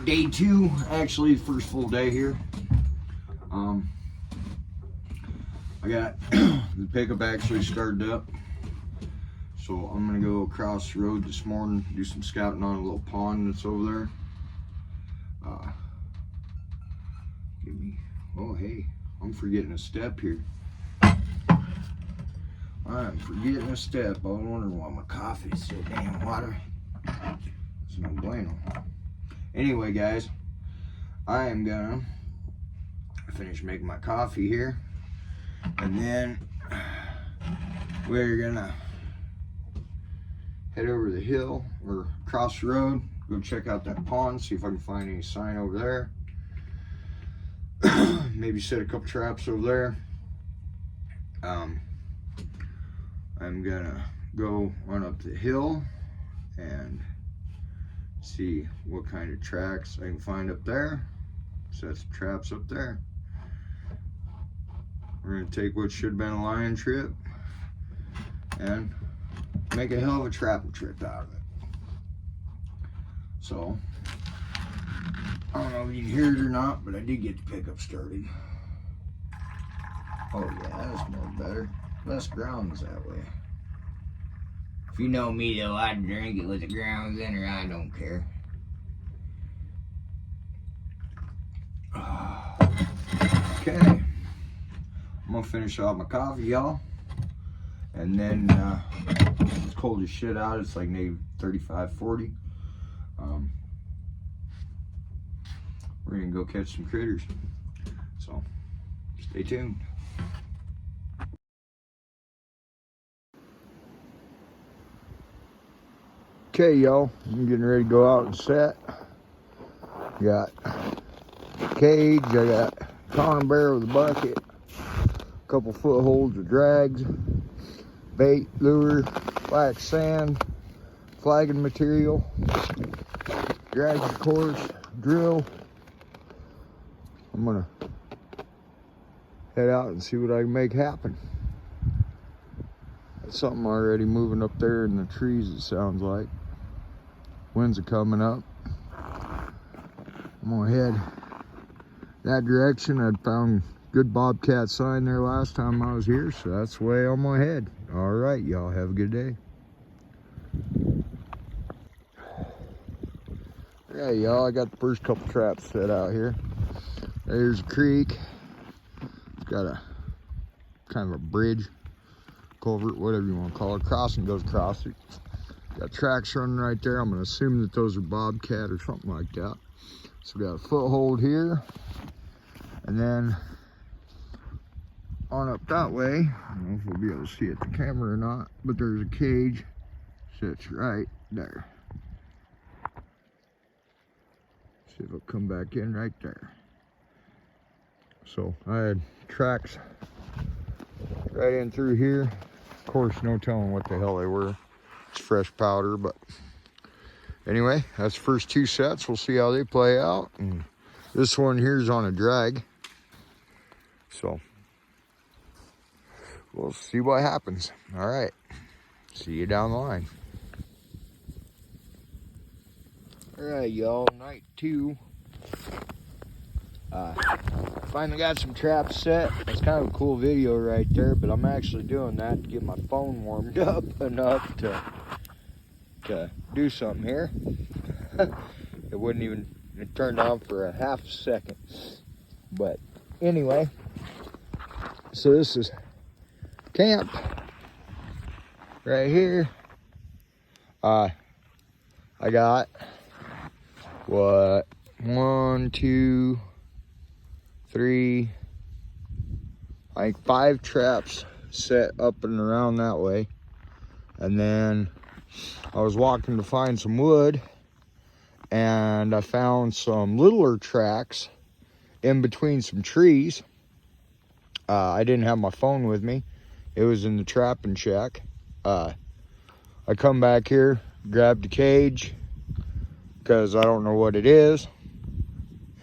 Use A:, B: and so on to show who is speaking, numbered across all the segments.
A: day 2, actually first full day here. I got the pickup actually started up, so I'm gonna go across the road this morning, do some scouting on a little pond that's over there. Oh hey, I'm forgetting a step here. I'm forgetting a step. I was wondering why my coffee is so damn water. It's no bueno. Anyway, guys, I am gonna finish making my coffee here, and then we're gonna head over the hill or across the road, go check out that pond, see if I can find any sign over there. Maybe set a couple traps over there. I'm gonna go on up the hill and see what kind of tracks I can find up there. Set some traps up there. We're gonna take what should have been a lion trip and make a hell of a trapping trip out of it. So, I don't know if you can hear it or not, but I did get the pickup started. Oh yeah, that's more better. Less grounds that way. If you know me though, I'd drink it with the grounds in, or I don't care. Okay, I'm gonna finish off my coffee, y'all, and then it's cold as shit out. It's like negative 35, 40. We're gonna go catch some critters, so stay tuned. Okay, y'all, I'm getting ready to go out and set. Got cage, I got conic bear with a bucket, a couple footholds of drags, bait, lure, black sand, flagging material, drag, of course, drill. I'm gonna head out and see what I can make happen. There's something already moving up there in the trees, it sounds like. Winds are coming up. I'm gonna head that direction. I'd found good bobcat sign there last time I was here, so that's the way I'm gonna head. All right, y'all have a good day. Yeah, y'all, I got the first couple traps set out here. There's a creek. It's got a kind of a bridge, culvert, whatever you want to call it. Crossing goes across it. Got tracks running right there. I'm gonna assume that those are bobcat or something like that. So we got a foothold here, and then on up that way, I don't know if we'll be able to see it the camera or not, but there's a cage sits right there. See if it'll come back in right there. So I had tracks right in through here. Of course, no telling what the hell they were. It's fresh powder, but anyway, that's the first 2 sets. We'll see how they play out. And this one here is on a drag, so we'll see what happens. All right, see you down the line. All right, y'all, night 2. Finally got some traps set. That's kind of a cool video right there, but I'm actually doing that to get my phone warmed up enough to do something here. It wouldn't even, it turned on for a half a second. But anyway, so this is camp right here. I got what, 1, 2, 3, I think 5 traps set up and around that way. And then I was walking to find some wood, and I found some littler tracks in between some trees. I didn't have my phone with me. It was in the trapping shack. I come back here, grabbed the cage, because I don't know what it is,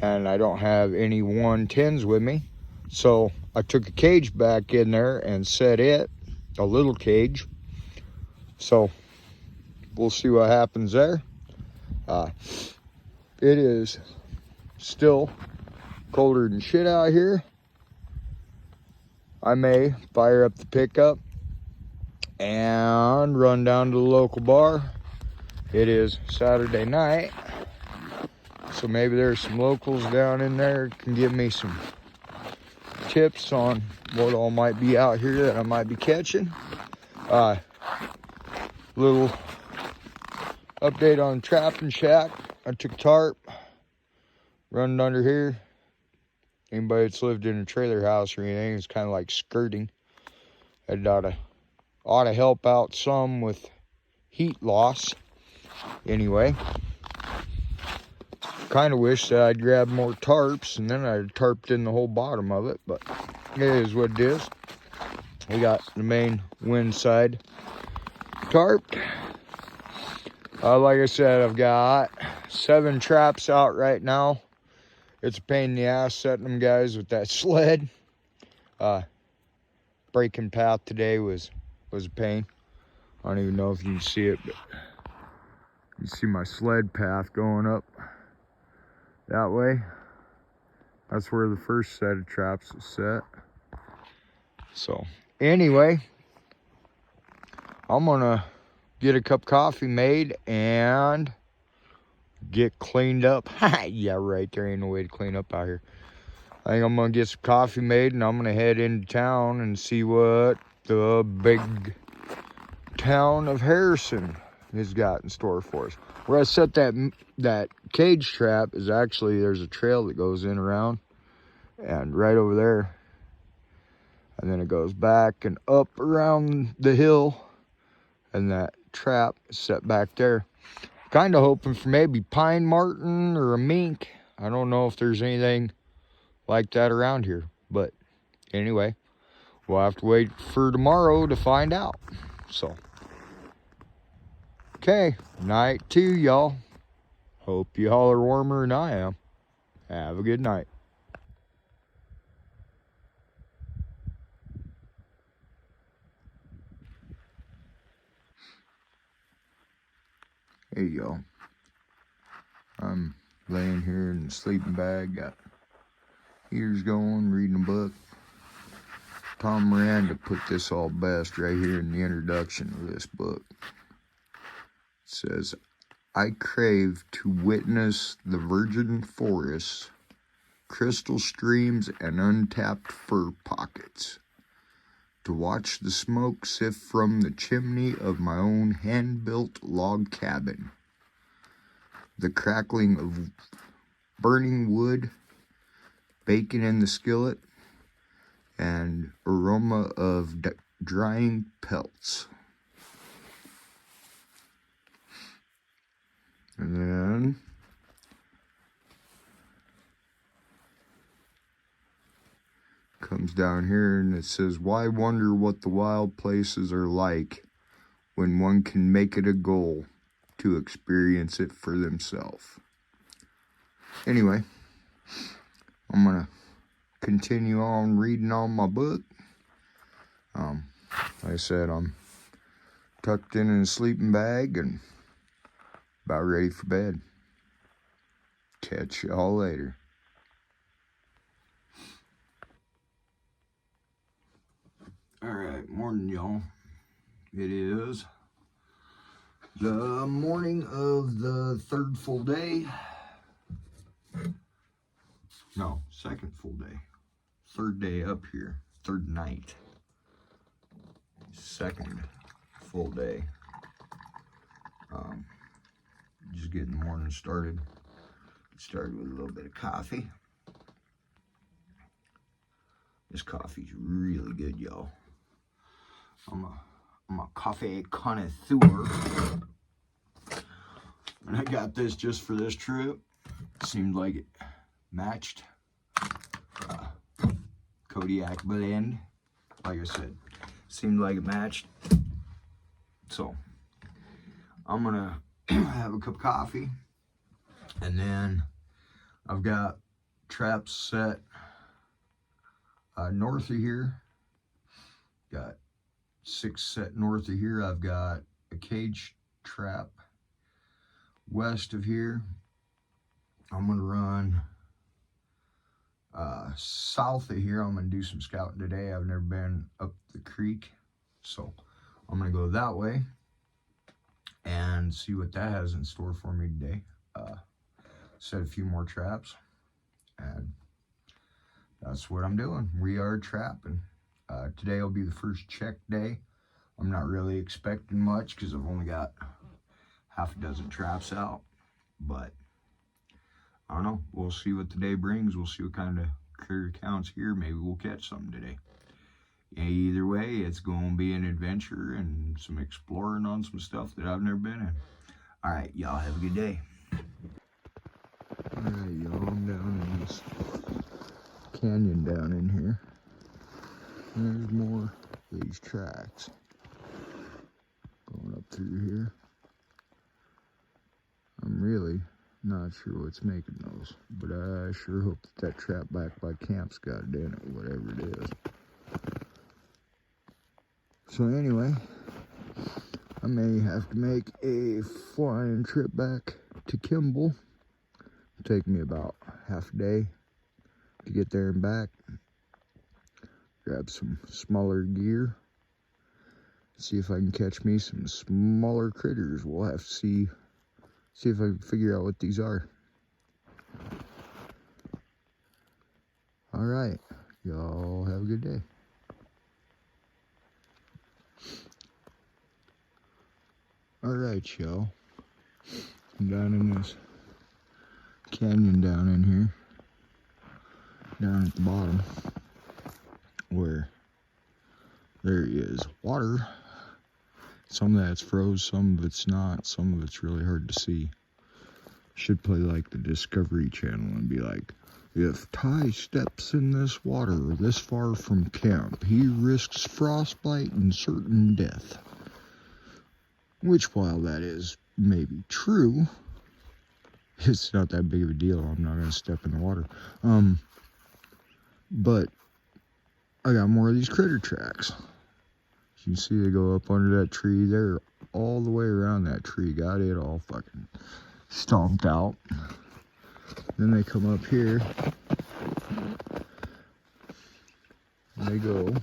A: and I don't have any 110s with me. So I took a cage back in there and set it, a little cage. So we'll see what happens there. it is still colder than shit out here. I may fire up the pickup and run down to the local bar. It is Saturday night, so maybe there's some locals down in there can give me some tips on what all might be out here that I might be catching. Little update on Trapping Shack. I took a tarp, run it under here. Anybody that's lived in a trailer house or anything, it's kind of like skirting. It ought to help out some with heat loss. Anyway, kind of wish that I'd grabbed more tarps and then I'd tarped in the whole bottom of it, but it is what it is. We got the main wind side tarped. Like I said, I've got 7 traps out right now. It's a pain in the ass setting them, guys, with that sled. Breaking path today was a pain. I don't even know if you can see it, but you see my sled path going up that way. That's where the first set of traps is set. So anyway, I'm gonna get a cup of coffee made and get cleaned up. Yeah, right, there ain't no way to clean up out here. I think I'm gonna get some coffee made and I'm gonna head into town and see what the big town of Harrison has got in store for us. Where I set that cage trap is actually, there's a trail that goes in around and right over there, and then it goes back and up around the hill, and that trap is set back there. Kind of hoping for maybe pine marten or a mink. I don't know if there's anything like that around here, but anyway, we'll have to wait for tomorrow to find out. So okay, night to y'all. Hope y'all are warmer than I am. Have a good night. There you go. I'm laying here in the sleeping bag, got ears going, reading a book. Tom Miranda put this all best right here in the introduction of this book. It says, I crave to witness the virgin forests, crystal streams, and untapped fur pockets, to watch the smoke sift from the chimney of my own hand-built log cabin, the crackling of burning wood, bacon in the skillet, and aroma of drying pelts. And then comes down here and it says, why wonder what the wild places are like when one can make it a goal to experience it for themselves? Anyway, I'm gonna continue on reading on my book. Like I said, I'm tucked in a sleeping bag and about ready for bed. Catch y'all later. Alright, morning y'all. It is the morning of the third full day. No, second full day. Third day up here. Third night. Second full day. Just getting the morning started. Started with a little bit of coffee. This coffee's really good, y'all. I'm a coffee connoisseur. And I got this just for this trip. Seemed like it matched. Kodiak blend. Like I said, seemed like it matched. So, I'm gonna have a cup of coffee. And then I've got traps set north of here. Got 6 set north of here. I've got a cage trap west of here. I'm gonna run south of here. I'm gonna do some scouting today. I've never been up the creek, so I'm gonna go that way and see what that has in store for me today. Set a few more traps, and that's what I'm doing. We are trapping. Today will be the first check day. I'm not really expecting much because I've only got half a dozen traps out, but I don't know. We'll see what the day brings. We'll see what kind of critter counts here. Maybe we'll catch something today. Either way, it's going to be an adventure and some exploring on some stuff that I've never been in. All right, y'all have a good day. All right, y'all, I'm down in this canyon down in here. And there's more of these tracks going up through here. I'm really not sure what's making those, but I sure hope that trap back by camp's got it in it, whatever it is. So anyway, I may have to make a flying trip back to Kimball. It'll take me about half a day to get there and back. Grab some smaller gear. See if I can catch me some smaller critters. We'll have to see if I can figure out what these are. All right, y'all have a good day. All right, y'all. I'm down in this canyon down in here, down at the bottom, where there is water. Some of that's froze, some of it's not, some of it's really hard to see. Should play like the Discovery Channel and be like, if Ty steps in this water this far from camp, he risks frostbite and certain death. Which, while that is maybe true, it's not that big of a deal. I'm not going to step in the water. But I got more of these critter tracks. You can see they go up under that tree there, all the way around that tree. Got it all fucking stomped out. Then they come up here and they go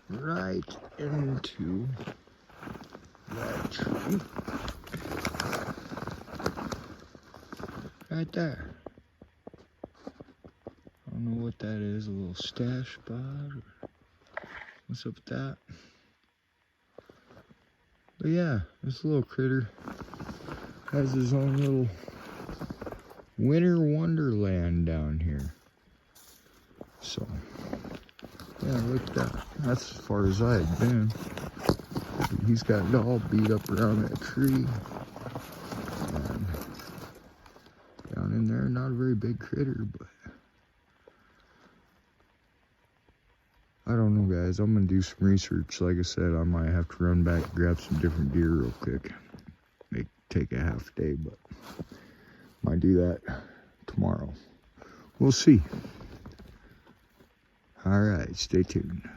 A: right into that tree. Right there. I don't know what that is, a little stash spot or what's up with that? But yeah, this little critter has his own little winter wonderland down here. So, yeah, look at that. That's as far as I had been. He's got it all beat up around that tree. And down in there, not a very big critter, but I don't know, guys. I'm going to do some research. Like I said, I might have to run back and grab some different deer real quick. May take a half day, but might do that tomorrow. We'll see. All right, stay tuned.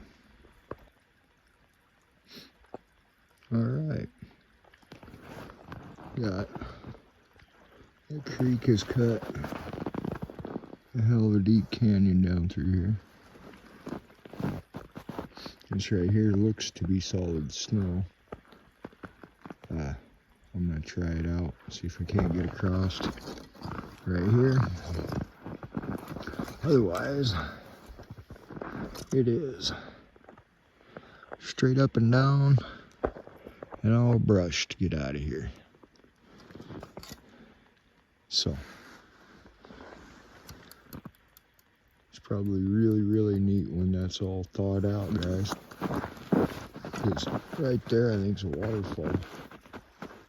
A: All right. Got that creek has cut a hell of a deep canyon down through here. This right here looks to be solid snow. I'm gonna try it out, see if I can't get across right here. Otherwise, it is straight up and down and all brush to get out of here. So, it's probably really, really neat when that's all thawed out, guys. Because right there, I think, is a waterfall.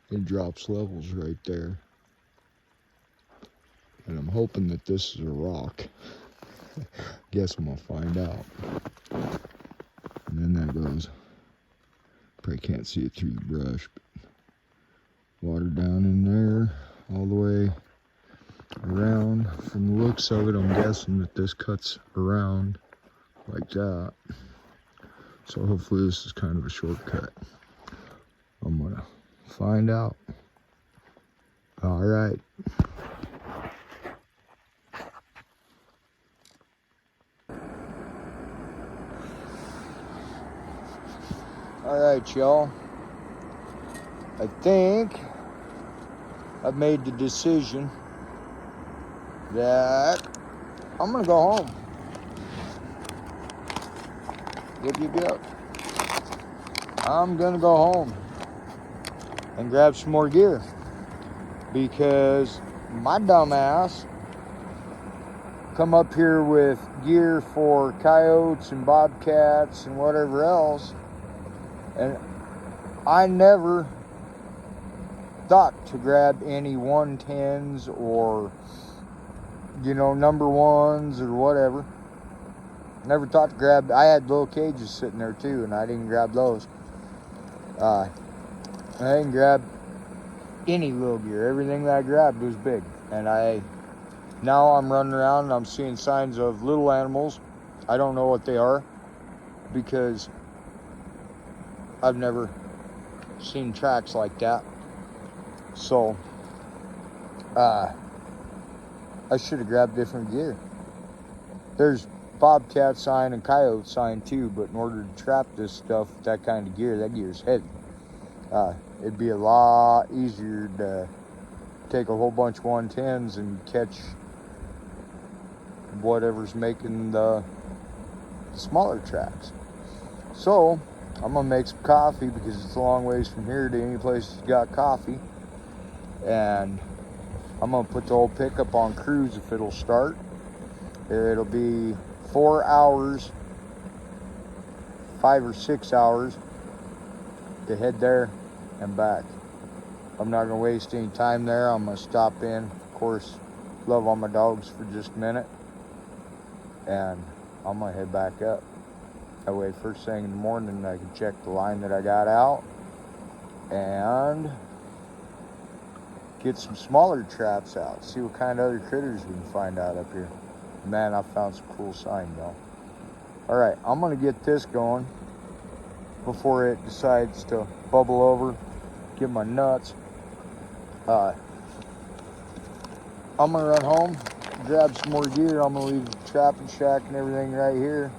A: It drops levels right there. And I'm hoping that this is a rock. Guess I'm gonna find out. And then that goes. Probably can't see it through the brush, but water down in there, all the way around. From the looks of it, I'm guessing that this cuts around like that. So hopefully this is kind of a shortcut. I'm gonna find out. All right. All right, y'all. I think I've made the decision that I'm gonna go home. Yep. I'm gonna go home and grab some more gear because my dumb ass come up here with gear for coyotes and bobcats and whatever else, and I never thought to grab any 110s or, you know, number ones or whatever. Never thought to grab. I had little cages sitting there too, and I didn't grab those. I didn't grab any little gear. Everything that I grabbed was big, and now I'm running around and I'm seeing signs of little animals. I don't know what they are because I've never seen tracks like that. So I should have grabbed different gear. There's bobcat sign and coyote sign too, but in order to trap this stuff with that kind of gear, that gear's heavy. It'd be a lot easier to take a whole bunch of 110s and catch whatever's making the smaller tracks. So I'm gonna make some coffee because it's a long ways from here to any place that's got coffee, and I'm gonna put the old pickup on cruise if it'll start. It'll be 4 hours, 5 or 6 hours to head there and back. I'm not gonna waste any time there. I'm gonna stop in, of course, love on my dogs for just a minute, and I'm gonna head back up. That way, first thing in the morning, I can check the line that I got out and get some smaller traps out. See what kind of other critters we can find out up here. Man, I found some cool sign, y'all. All right, I'm gonna get this going before it decides to bubble over, get my nuts. I'm gonna run home, grab some more gear. I'm gonna leave the trapping shack and everything right here.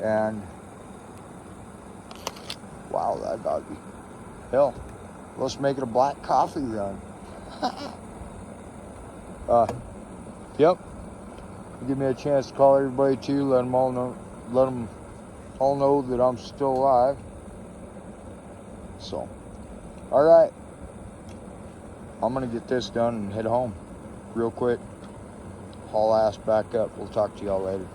A: And wow, that doggy. Hell, let's make it a black coffee run. Yep. Give me a chance to call everybody too. Let them all know that I'm still alive. So, all right. I'm gonna get this done and head home real quick. Haul ass back up. We'll talk to y'all later.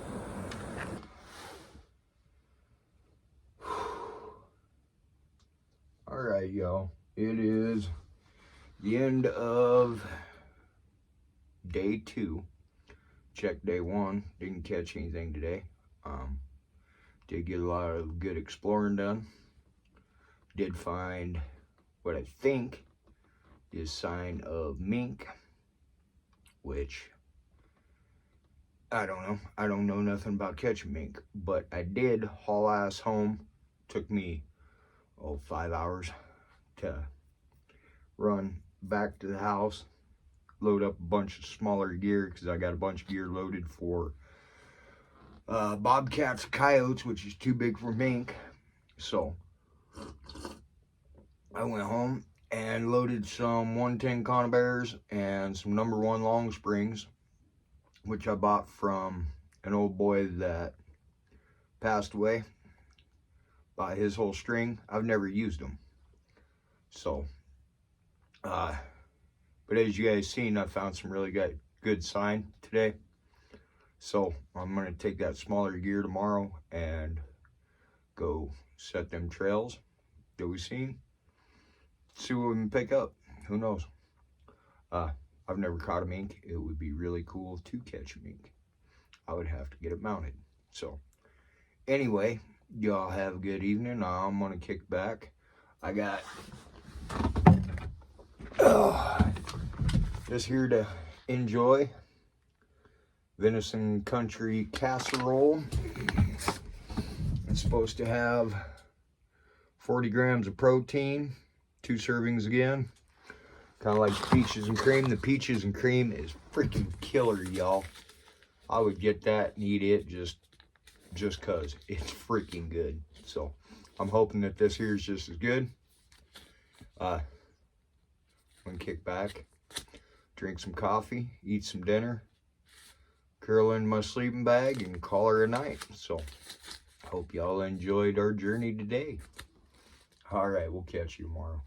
A: All right, y'all. It is the end of day 2. Checked day 1. Didn't catch anything today. Did get a lot of good exploring done. Did find what I think is sign of mink, which I don't know. I don't know nothing about catching mink, but I did haul ass home. Took me 5 hours to run back to the house, load up a bunch of smaller gear because I got a bunch of gear loaded for bobcats and coyotes, which is too big for mink. So I went home and loaded some 110 conibears and some number 1 long springs, which I bought from an old boy that passed away. Bought his whole string. I've never used them. So, but as you guys seen, I found some really good sign today. So I'm gonna take that smaller gear tomorrow and go set them trails that we've seen. See what we can pick up. Who knows? I've never caught a mink. It would be really cool to catch a mink. I would have to get it mounted. So anyway, y'all have a good evening. I'm gonna kick back. I got just here to enjoy venison country casserole. It's supposed to have 40 grams of protein, 2 servings again. Kind of like peaches and cream. The peaches and cream is freaking killer, y'all. I would get that and eat it just cause it's freaking good. So I'm hoping that this here is just as good. I'm gonna kick back, drink some coffee, eat some dinner, curl in my sleeping bag, and call her a night. So hope y'all enjoyed our journey today. All right, we'll catch you tomorrow.